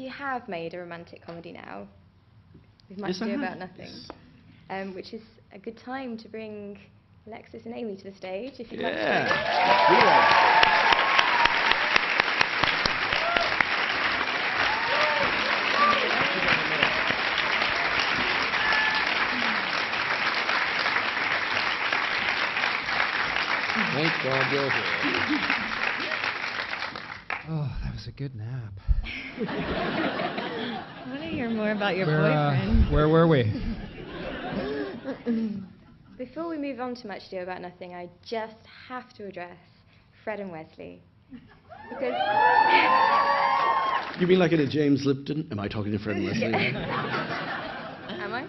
you have made a romantic comedy now, with Much Yes, I Ado have. About Nothing, Yes. which is a good time to bring Alexis and Amy to the stage, if you'd like to Yeah. join us. Thank God you're here. Oh, that was a good nap. I want to hear more about your boyfriend. Where were we? Before we move on to Much Ado About Nothing, I just have to address Fred and Wesley. Because... You mean like in a James Lipton? Am I talking to Fred and Wesley? Am I?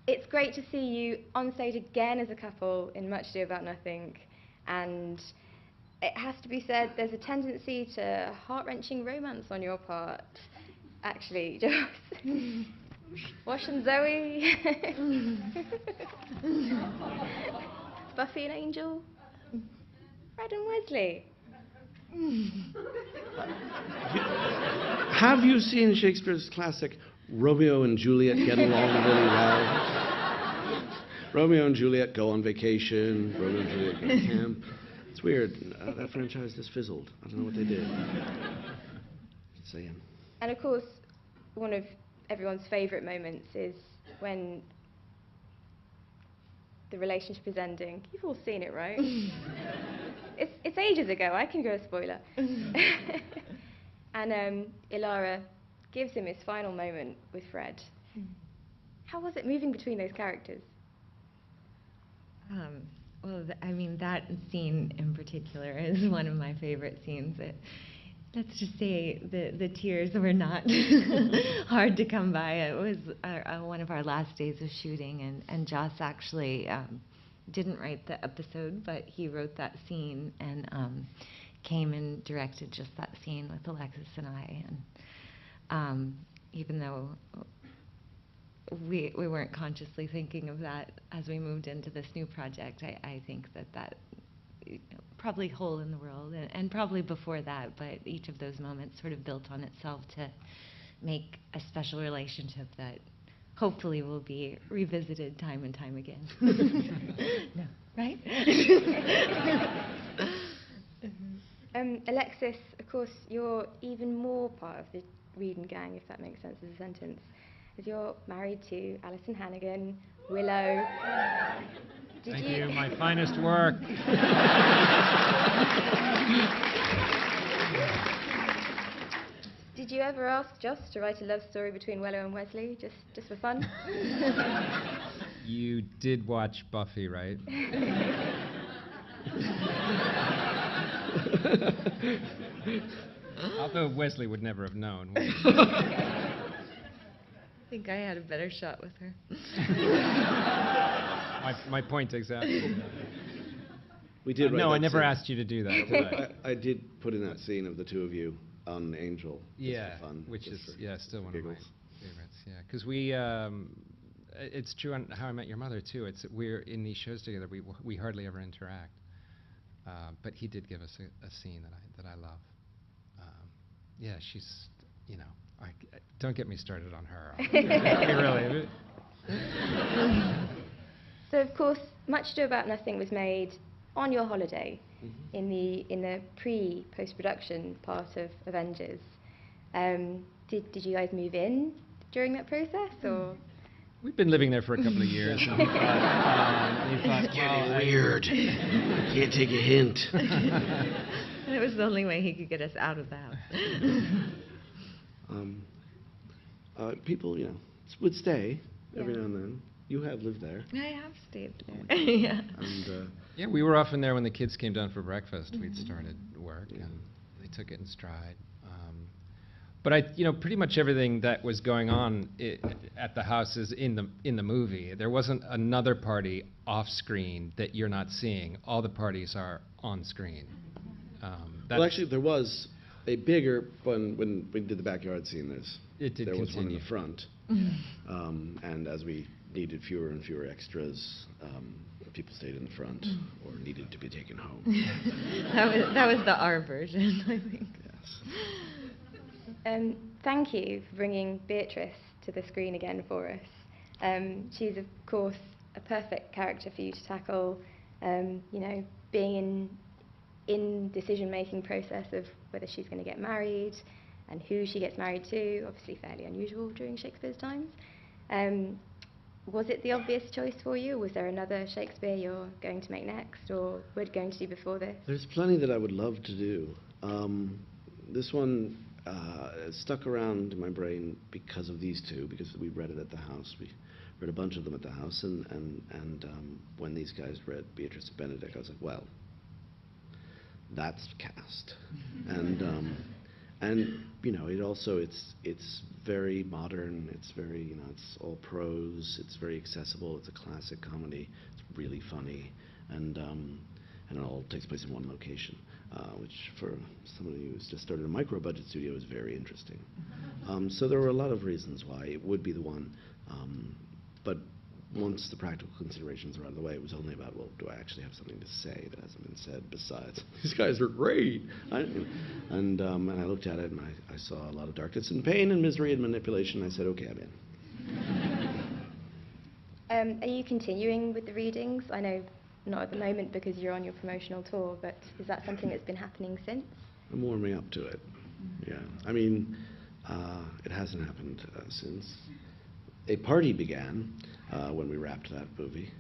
It's great to see you on stage again as a couple in Much Ado About Nothing, and it has to be said there's a tendency to heart-wrenching romance on your part, actually. Just Wash and Zoe, Buffy and Angel, Fred and Wesley. Have you seen Shakespeare's classic Romeo and Juliet get along really well? Romeo and Juliet go on vacation, Romeo and Juliet go to camp. It's weird. That franchise just fizzled. I don't know what they did. Just saying. And of course, one of everyone's favourite moments is when the relationship is ending. You've all seen it, right? It's ages ago. I can go a spoiler. And Ilara gives him his final moment with Fred. How was it moving between those characters? Well, I mean, that scene in particular is one of my favorite scenes. Let's just say the tears were not hard to come by. It was one of our last days of shooting, and Joss actually didn't write the episode, but he wrote that scene and came and directed just that scene with Alexis and I. And even though we weren't consciously thinking of that as we moved into this new project, I think that probably Hole in the World, and probably before that, but each of those moments sort of built on itself to make a special relationship that hopefully will be revisited time and time again. No, right? Alexis, of course, you're even more part of the Reed and gang, if that makes sense as a sentence, as you're married to Alison Hannigan, Willow. Thank you, my finest work. Did you ever ask Joss to write a love story between Willow and Wesley, just for fun? You did watch Buffy, right? Although Wesley would never have known. I think I had a better shot with her. My point exactly. We did write no, that I never scene. asked you to do that. Did I? I did put in that scene of the two of you on Angel. just Yeah, for fun, which just is for still one of my giggles. favorites. Yeah, because it's true on How I Met Your Mother too. We're in these shows together. We hardly ever interact. But he did give us a scene that I love. Yeah, she's, don't get me started on her. Really. So, of course, Much Ado About Nothing was made on your holiday, in the post-production part of Avengers. Did you guys move in during that process, or? We've been living there for a couple of years. And he thought, Getting weird. Can't take a hint. It was the only way he could get us out of the house. People, would stay every Yeah. now and then. You have lived there. I have stayed there. Yeah. And yeah, we were often there when the kids came down for breakfast. We'd started work, and they took it in stride. But pretty much everything that was going on at the house is in the movie. There wasn't another party off screen that you're not seeing. All the parties are on screen. well, actually, there was a bigger when we did the backyard scene. There was one in the front, and as we needed fewer and fewer extras, people stayed in the front or needed to be taken home. That was the R version, I think. Yes. Thank you for bringing Beatrice to the screen again for us. She's, of course, a perfect character for you to tackle, being in decision-making process of whether she's going to get married and who she gets married to, obviously fairly unusual during Shakespeare's times. Was it the obvious choice for you, or was there another Shakespeare you're going to make next, or were going to do before this? There's plenty that I would love to do. This one stuck around in my brain because of these two, because we read it at the house. We read a bunch of them at the house, and when these guys read Beatrice and Benedict, I was like, well, that's cast. And it also, it's very modern, it's very, it's all prose, it's very accessible, it's a classic comedy, it's really funny, and it all takes place in one location, which for somebody who's just started a micro-budget studio is very interesting. So there were a lot of reasons why it would be the one, but once the practical considerations were out of the way, it was only about, well, do I actually have something to say that hasn't been said besides, these guys are great? And I looked at it, and I saw a lot of darkness and pain and misery and manipulation, and I said, okay, I'm in. Are you continuing with the readings? I know not at the moment because you're on your promotional tour, but is that something that's been happening since? I'm warming up to it, yeah. I mean, it hasn't happened since. A party began when we wrapped that movie.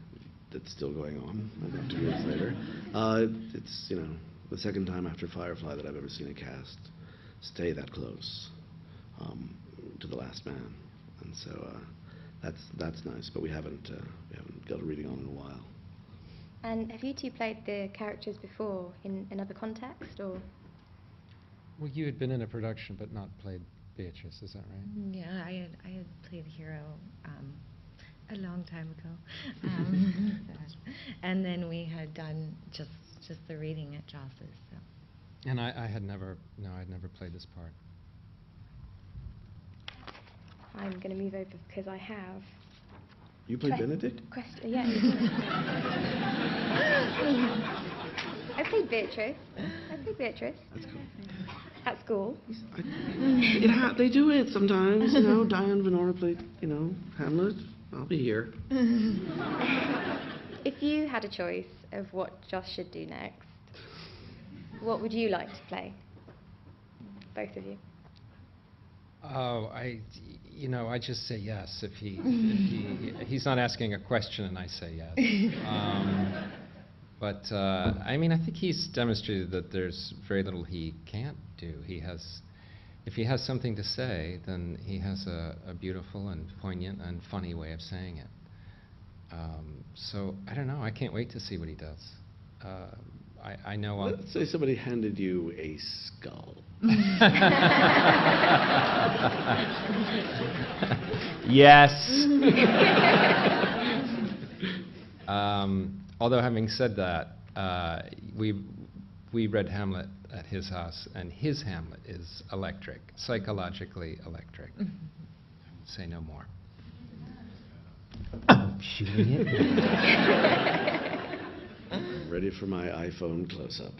That's still going on, I think 2 years later. It's, the second time after Firefly that I've ever seen a cast stay that close to the last man. And so that's nice, but we haven't got a reading on in a while. And have you two played the characters before in another context, or? Well, you had been in a production but not played Beatrice, is that right? Yeah, I had played Hero a long time ago, and then we had done just the reading at Joss's. So. And I'd never played this part. I'm going to move over because I have. You played Benedict? Yeah. I played Beatrice. That's cool. At school. They do it sometimes, Diane Venora played, Hamlet. I'll be here. If you had a choice of what Joss should do next, what would you like to play? Both of you. Oh, I just say yes if he's not asking a question and I say yes. But I think he's demonstrated that there's very little he can't do. If he has something to say, then he has a beautiful and poignant and funny way of saying it. So I don't know. I can't wait to see what he does. I know. Let's say somebody handed you a skull. Yes. Although having said that, we read Hamlet at his house, and his Hamlet is electric, psychologically electric. Say no more. Shooting it. Ready for my iPhone close-up.